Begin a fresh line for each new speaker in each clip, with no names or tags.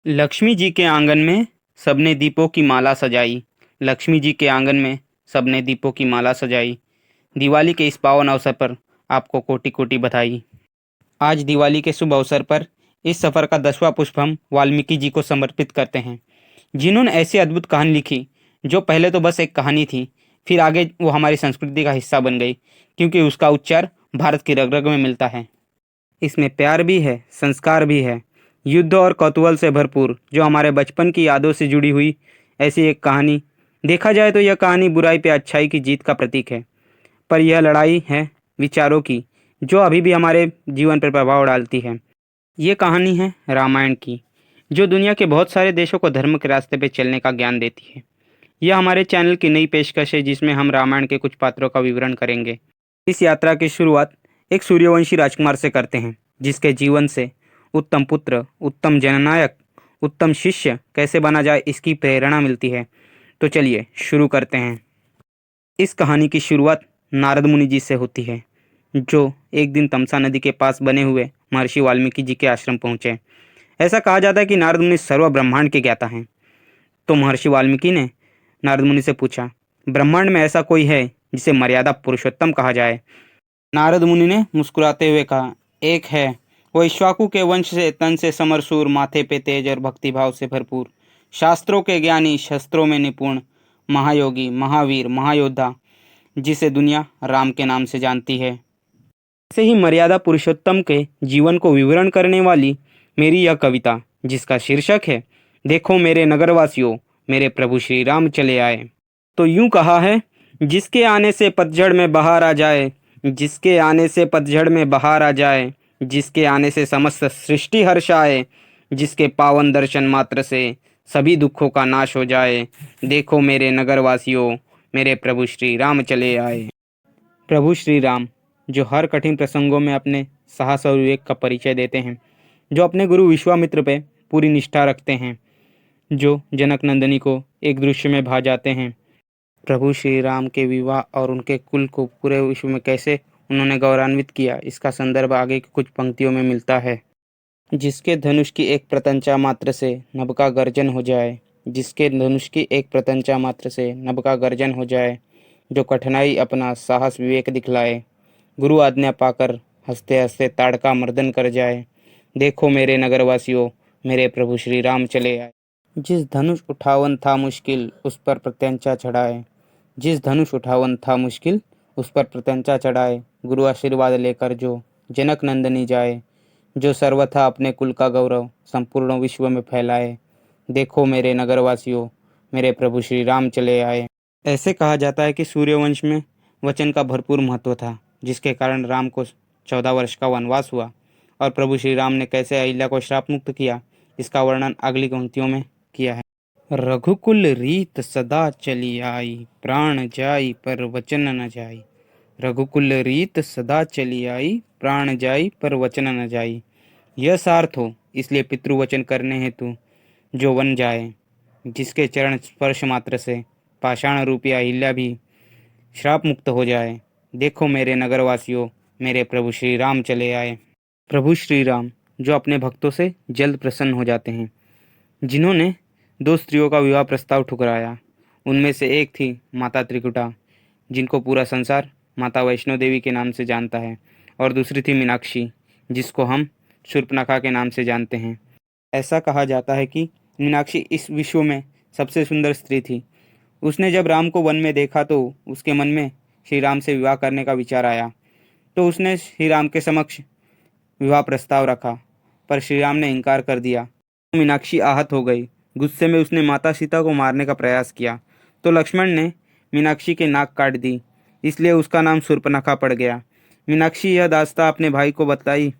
लक्ष्मी जी के आंगन में सबने दीपों की माला सजाई। लक्ष्मी जी के आंगन में सबने दीपों की माला सजाई। दिवाली के इस पावन अवसर पर आपको कोटि कोटि बधाई। आज दिवाली के शुभ अवसर पर इस सफ़र का 10वां पुष्प हम वाल्मीकि जी को समर्पित करते हैं, जिन्होंने ऐसी अद्भुत कहानी लिखी जो पहले तो बस एक कहानी थी, फिर आगे वो हमारी संस्कृति का हिस्सा बन गई, क्योंकि उसका उच्चार भारत की रग रग में मिलता है। इसमें प्यार भी है, संस्कार भी है, युद्ध और कौतूहल से भरपूर, जो हमारे बचपन की यादों से जुड़ी हुई ऐसी एक कहानी। देखा जाए तो यह कहानी बुराई पे अच्छाई की जीत का प्रतीक है, पर यह लड़ाई है विचारों की, जो अभी भी हमारे जीवन पर प्रभाव डालती है। ये कहानी है रामायण की, जो दुनिया के बहुत सारे देशों को धर्म के रास्ते पर चलने का ज्ञान देती है। यह हमारे चैनल की नई पेशकश है, जिसमें हम रामायण के कुछ पात्रों का विवरण करेंगे। इस यात्रा की शुरुआत एक सूर्यवंशी राजकुमार से करते हैं, जिसके जीवन से उत्तम पुत्र, उत्तम जननायक, उत्तम शिष्य कैसे बना जाए इसकी प्रेरणा मिलती है। तो चलिए शुरू करते हैं। इस कहानी की शुरुआत नारद मुनि जी से होती है, जो एक दिन तमसा नदी के पास बने हुए महर्षि वाल्मीकि जी के आश्रम पहुंचे। ऐसा कहा जाता है कि नारद मुनि सर्व ब्रह्मांड के ज्ञाता हैं। तो महर्षि वाल्मीकि ने नारद मुनि से पूछा, ब्रह्मांड में ऐसा कोई है जिसे मर्यादा पुरुषोत्तम कहा जाए? नारद मुनि ने मुस्कुराते हुए कहा, एक है, वो इक्ष्वाकु के वंश से, तन से समरसूर, माथे पे तेज और भक्तिभाव से भरपूर, शास्त्रों के ज्ञानी, शस्त्रों में निपुण, महायोगी, महावीर, महायोद्धा, जिसे दुनिया राम के नाम से जानती है। ऐसे ही मर्यादा पुरुषोत्तम के जीवन को विवरण करने वाली मेरी यह कविता, जिसका शीर्षक है देखो मेरे नगरवासियों, मेरे प्रभु श्री राम चले आए। तो यूं कहा है, जिसके आने से पतझड़ में बहार आ जाए, जिसके आने से पतझड़ में बहार आ जाए, जिसके आने से समस्त सृष्टि हर्ष आए, जिसके पावन दर्शन मात्र से सभी दुखों का नाश हो जाए, देखो मेरे नगरवासियों, मेरे प्रभु श्री राम चले आए। प्रभु श्री राम, जो हर कठिन प्रसंगों में अपने साहस और विवेक का परिचय देते हैं, जो अपने गुरु विश्वामित्र पे पूरी निष्ठा रखते हैं, जो जनक नंदिनी को एक दृश्य में भा जाते हैं। प्रभु श्री राम के विवाह और उनके कुल को पूरे विश्व में कैसे उन्होंने गौरवान्वित किया, इसका संदर्भ आगे की कुछ पंक्तियों में मिलता है। जिसके धनुष की एक प्रत्यंचा मात्र से नभ का गर्जन हो जाए, जिसके धनुष की एक प्रत्यंचा मात्र से नभ का गर्जन हो जाए, जो कठिनाई अपना साहस विवेक दिखलाए, गुरु आज्ञा पाकर हंसते हंसते ताड़का मर्दन कर जाए, देखो मेरे नगरवासियों, मेरे प्रभु श्री राम चले आए। जिस धनुष उठावन था मुश्किल, उस पर प्रत्यंचा चढ़ाए, जिस धनुष उठावन था मुश्किल, उस पर प्रत्यंचा चढ़ाए, गुरु आशीर्वाद लेकर जो जनक नंदनी जाए, जो सर्वथा अपने कुल का गौरव संपूर्ण विश्व में फैलाए, देखो मेरे नगरवासियों, मेरे प्रभु श्री राम चले आए। ऐसे कहा जाता है कि सूर्यवंश में वचन का भरपूर महत्व था, जिसके कारण राम को 14 वर्ष का वनवास हुआ, और प्रभु श्री राम ने कैसे अहिल्या को श्राप मुक्त किया, इसका वर्णन अगली पंक्तियों में किया है। रघुकुल रीत सदा चली आई, प्राण जाई पर वचन न जाई। रघुकुल रीत सदा चली आई, प्राण जाई पर वचन न जाई। यह सार्थ हो, इसलिए पितृवचन करने हेतु जो वन जाए, जिसके चरण स्पर्श मात्र से पाषाण रूपी अहिल्या भी श्राप मुक्त हो जाए, देखो मेरे नगरवासियों, मेरे प्रभु श्री राम चले आए। प्रभु श्री राम, जो अपने भक्तों से जल्द प्रसन्न हो जाते हैं, जिन्होंने 2 स्त्रियों का विवाह प्रस्ताव ठुकराया। उनमें से एक थी माता त्रिकुटा, जिनको पूरा संसार माता वैष्णो देवी के नाम से जानता है, और दूसरी थी मीनाक्षी, जिसको हम शूर्पणखा के नाम से जानते हैं। ऐसा कहा जाता है कि मीनाक्षी इस विश्व में सबसे सुंदर स्त्री थी। उसने जब राम को वन में देखा तो उसके मन में श्री राम से विवाह करने का विचार आया, तो उसने श्री राम के समक्ष विवाह प्रस्ताव रखा, पर श्री राम ने इनकार कर दिया। मीनाक्षी आहत हो गई। गुस्से में उसने माता सीता को मारने का प्रयास किया, तो लक्ष्मण ने मीनाक्षी के नाक काट दी, इसलिए उसका नाम शूर्पणखा पड़ गया। मीनाक्षी यह दास्तां अपने भाई को बताई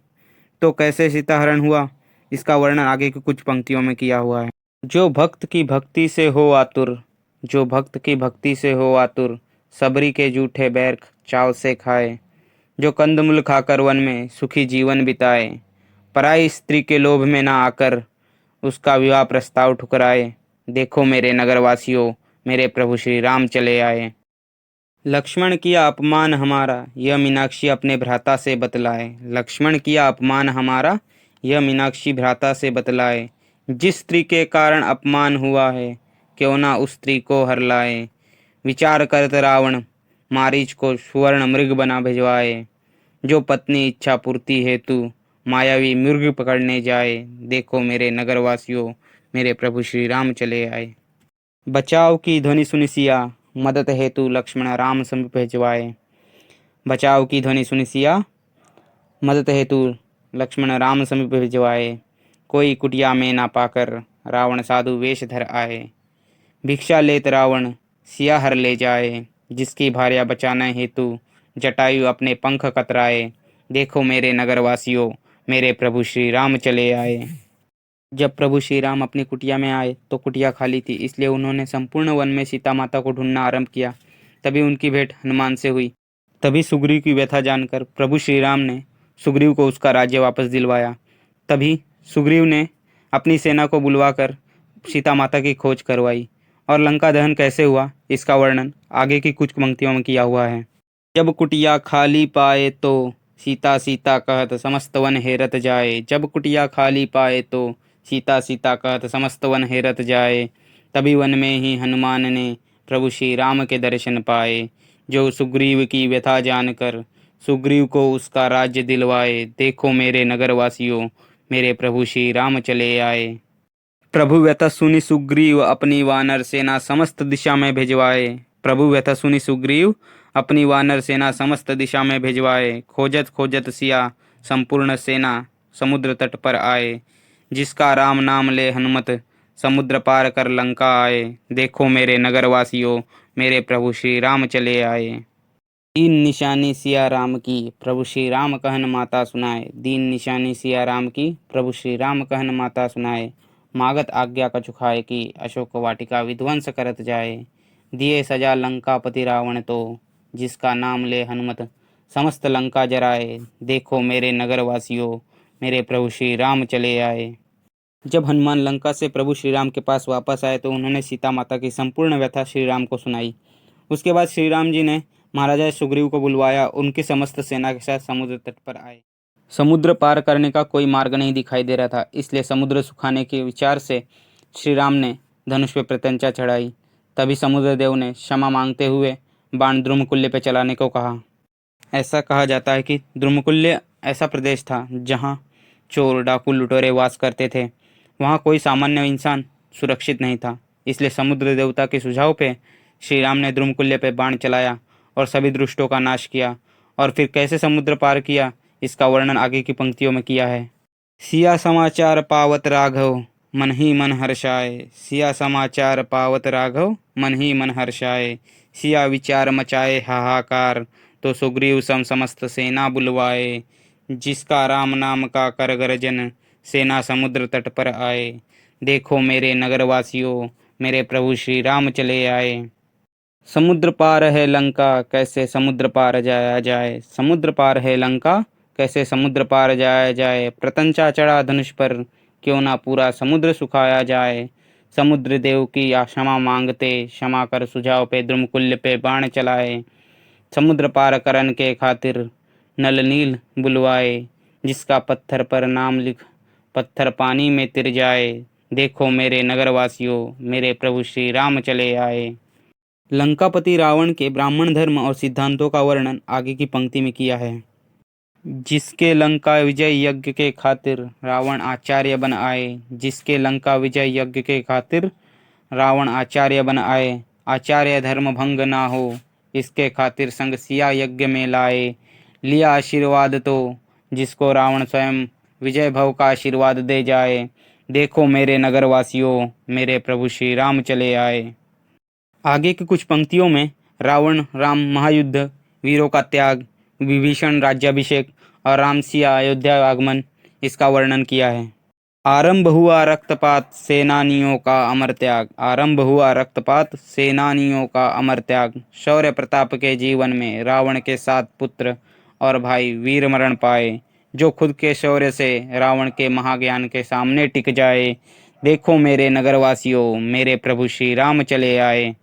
तो कैसे सीता हरण हुआ, इसका वर्णन आगे की कुछ पंक्तियों में किया हुआ है। जो भक्त की भक्ति से हो आतुर, जो भक्त की भक्ति से हो आतुर, सबरी के जूठे बैर चाव से खाए, जो कंदमूल खाकर वन में सुखी जीवन बिताए, पराई स्त्री के लोभ में ना आकर उसका विवाह प्रस्ताव ठुकराए, देखो मेरे नगरवासियों, मेरे प्रभु श्री राम चले आए। लक्ष्मण किया अपमान हमारा, यह मीनाक्षी अपने भ्राता से बतलाए। लक्ष्मण किया अपमान हमारा, यह मीनाक्षी भ्राता से बतलाए, जिस स्त्री के कारण अपमान हुआ है, क्यों ना उस स्त्री को हर लाए। विचार करत रावण मारीच को सुवर्ण मृग बना भिजवाए। जो पत्नी इच्छा पूर्ति हेतु मायावी मृग पकड़ने जाए। देखो मेरे नगरवासियों, मेरे प्रभु श्री राम चले आए। बचाव की ध्वनि सुनि सिया, मदद हेतु लक्ष्मण राम समीप भिजवाए। बचाव की ध्वनि सुनि सिया, मदद हेतु लक्ष्मण राम समीप भिजवाए। कोई कुटिया में ना पाकर रावण साधु वेश धर आए। भिक्षा लेत रावण सिया हर ले जाए। जिसकी भार्या बचाने हेतु जटायु अपने पंख कतराए। देखो मेरे नगरवासियों, मेरे प्रभु श्री राम चले आए। जब प्रभु श्री राम अपनी कुटिया में आए तो कुटिया खाली थी, इसलिए उन्होंने संपूर्ण वन में सीता माता को ढूंढना आरंभ किया। तभी उनकी भेंट हनुमान से हुई। तभी सुग्रीव की व्यथा जानकर प्रभु श्री राम ने सुग्रीव को उसका राज्य वापस दिलवाया। तभी सुग्रीव ने अपनी सेना को बुलवाकर सीता माता की खोज करवाई। और लंका दहन कैसे हुआ, इसका वर्णन आगे की कुछ पंक्तियों में किया हुआ है। जब कुटिया खाली पाए तो सीता सीता कहत समस्त वन हेरत जाए। जब कुटिया खाली पाए तो सीता सीता कहत समस्त वन हेरत जाए। तभी वन में ही हनुमान ने प्रभु श्री राम के दर्शन पाए। जो सुग्रीव की व्यथा जानकर सुग्रीव को उसका राज्य दिलवाए। देखो मेरे नगरवासियों, मेरे प्रभु श्री राम चले आए। प्रभु व्यथा सुनि सुग्रीव अपनी वानर सेना समस्त दिशा में भिजवाए। प्रभु व्यथा सुनि सुग्रीव अपनी वानर सेना समस्त दिशा में भिजवाए। खोजत खोजत सिया संपूर्ण सेना समुद्र तट पर आए। जिसका राम नाम ले हनुमत समुद्र पार कर लंका आए। देखो मेरे नगरवासियों, मेरे प्रभु श्री राम चले आए। दीन निशानी सिया राम की, प्रभु श्री राम कहन माता सुनाए। दीन निशानी सिया राम की, प्रभु श्री राम कहन माता सुनाए। मागत आज्ञा कछु खाए की, अशोक वाटिका विध्वंस करत जाए। दिए सजा लंकापति रावण तो, जिसका नाम ले हनुमत समस्त लंका जराए। देखो मेरे नगरवासियों, मेरे प्रभु श्री राम चले आए। जब हनुमान लंका से प्रभु श्री राम के पास वापस आए तो उन्होंने सीता माता की संपूर्ण व्यथा श्री राम को सुनाई। उसके बाद श्री राम जी ने महाराजा सुग्रीव को बुलवाया। उनकी समस्त सेना के साथ समुद्र तट पर आए। समुद्र पार करने का कोई मार्ग नहीं दिखाई दे रहा था, इसलिए समुद्र सुखाने के विचार से श्री राम ने धनुष पे प्रत्यंचा चढ़ाई। तभी समुद्रदेव ने क्षमा मांगते हुए बाण द्रुमकुल्य पे चलाने को कहा। ऐसा कहा जाता है कि द्रुमकुल्य ऐसा प्रदेश था जहाँ चोर डाकू लुटेरे वास करते थे। वहाँ कोई सामान्य इंसान सुरक्षित नहीं था, इसलिए समुद्र देवता के सुझाव पे श्री राम ने द्रुमकुल्य पे बाण चलाया और सभी दुष्टों का नाश किया। और फिर कैसे समुद्र पार किया, इसका वर्णन आगे की पंक्तियों में किया है। सिया समाचार पावत राघव मन ही मन हर्षाए। सिया समाचार पावत राघव मन ही मन हर्षाए। सिया विचार मचाए हाहाकार, तो सुग्रीव सम समस्त सेना बुलवाए। जिसका राम नाम का कर गर्जन, सेना समुद्र तट पर आए। देखो मेरे नगरवासियों, मेरे प्रभु श्री राम चले आए। समुद्र पार है लंका, कैसे समुद्र पार जाया जाए। समुद्र पार है लंका, कैसे समुद्र पार जाया जाए। प्रतंचा चढ़ा धनुष पर, क्यों ना पूरा समुद्र सुखाया जाए। समुद्र देव की क्षमा मांगते, क्षमा कर सुझाव पे द्रुमकुल्य पे बाण चलाए। समुद्र पार करन के खातिर नल नील बुलवाए। जिसका पत्थर पर नाम लिख पत्थर पानी में तिर जाए। देखो मेरे नगरवासियों, मेरे प्रभु श्री राम चले आए। लंकापति रावण के ब्राह्मण धर्म और सिद्धांतों का वर्णन आगे की पंक्ति में किया है। जिसके लंका विजय यज्ञ के खातिर रावण आचार्य बन आए। जिसके लंका विजय यज्ञ के खातिर रावण आचार्य बन आए। आचार्य धर्म भंग ना हो, इसके खातिर संग सिया यज्ञ में लाए। लिया आशीर्वाद तो, जिसको रावण स्वयं विजय भव का आशीर्वाद दे जाए। देखो मेरे नगरवासियों, मेरे प्रभु श्री राम चले आए। आगे की कुछ पंक्तियों में रावण राम महायुद्ध, वीरों का त्याग, विभीषण राज्याभिषेक और राम सिया अयोध्या आगमन, इसका वर्णन किया है। आरंभ हुआ रक्तपात, सेनानियों का अमर त्याग। आरंभ हुआ रक्तपात, सेनानियों का अमर त्याग। शौर्य प्रताप के जीवन में रावण के 7 पुत्र और भाई वीर मरण पाए। जो खुद के शौर्य से रावण के महाज्ञान के सामने टिक जाए। देखो मेरे नगरवासियों, मेरे प्रभु श्री राम चले आए।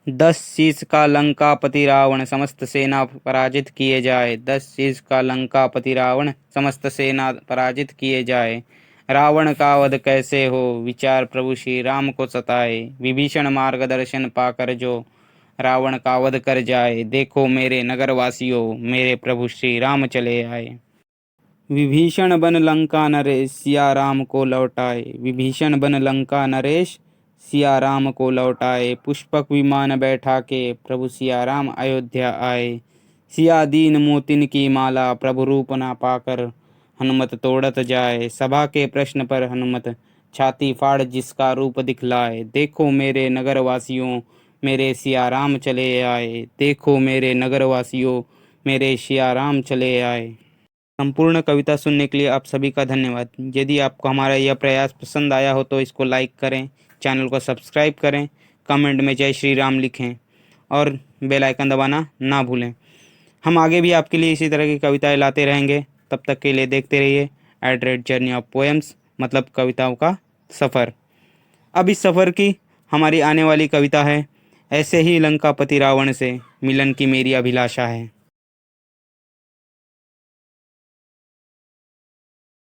10 शीश का लंकापति रावण समस्त सेना पराजित किए जाए। 10 शीश का लंकापति रावण समस्त सेना पराजित किए जाए। रावण का वध कैसे हो, विचार प्रभु श्री राम को सताए। विभीषण मार्गदर्शन पाकर जो रावण का वध कर जाए। देखो मेरे नगरवासियों, मेरे प्रभु श्री राम चले आए। विभीषण बन लंका नरेश, सिया राम को लौटाए। विभीषण बन लंका नरेश, सिया राम को लौटाए। पुष्पक विमान बैठा के प्रभु सिया राम अयोध्या आए। सिया दीन मोतिन की माला, प्रभु रूप ना पाकर हनुमत तोड़त जाए। सभा के प्रश्न पर हनुमत छाती फाड़ जिसका रूप दिखलाए। देखो मेरे नगरवासियों, मेरे सिया राम चले आए। देखो मेरे नगरवासियों, मेरे सिया राम चले आए। संपूर्ण कविता सुनने के लिए आप सभी का धन्यवाद। यदि आपको हमारा यह प्रयास पसंद आया हो तो इसको लाइक करें, चैनल को सब्सक्राइब करें, कमेंट में जय श्री राम लिखें और बेल आइकन दबाना ना भूलें। हम आगे भी आपके लिए इसी तरह की कविताएं लाते रहेंगे। तब तक के लिए देखते रहिए @जर्नी ऑफ पोएम्स, मतलब कविताओं का सफ़र। अब इस सफ़र की हमारी आने वाली कविता है, ऐसे ही लंकापति रावण से मिलन की मेरी अभिलाषा है।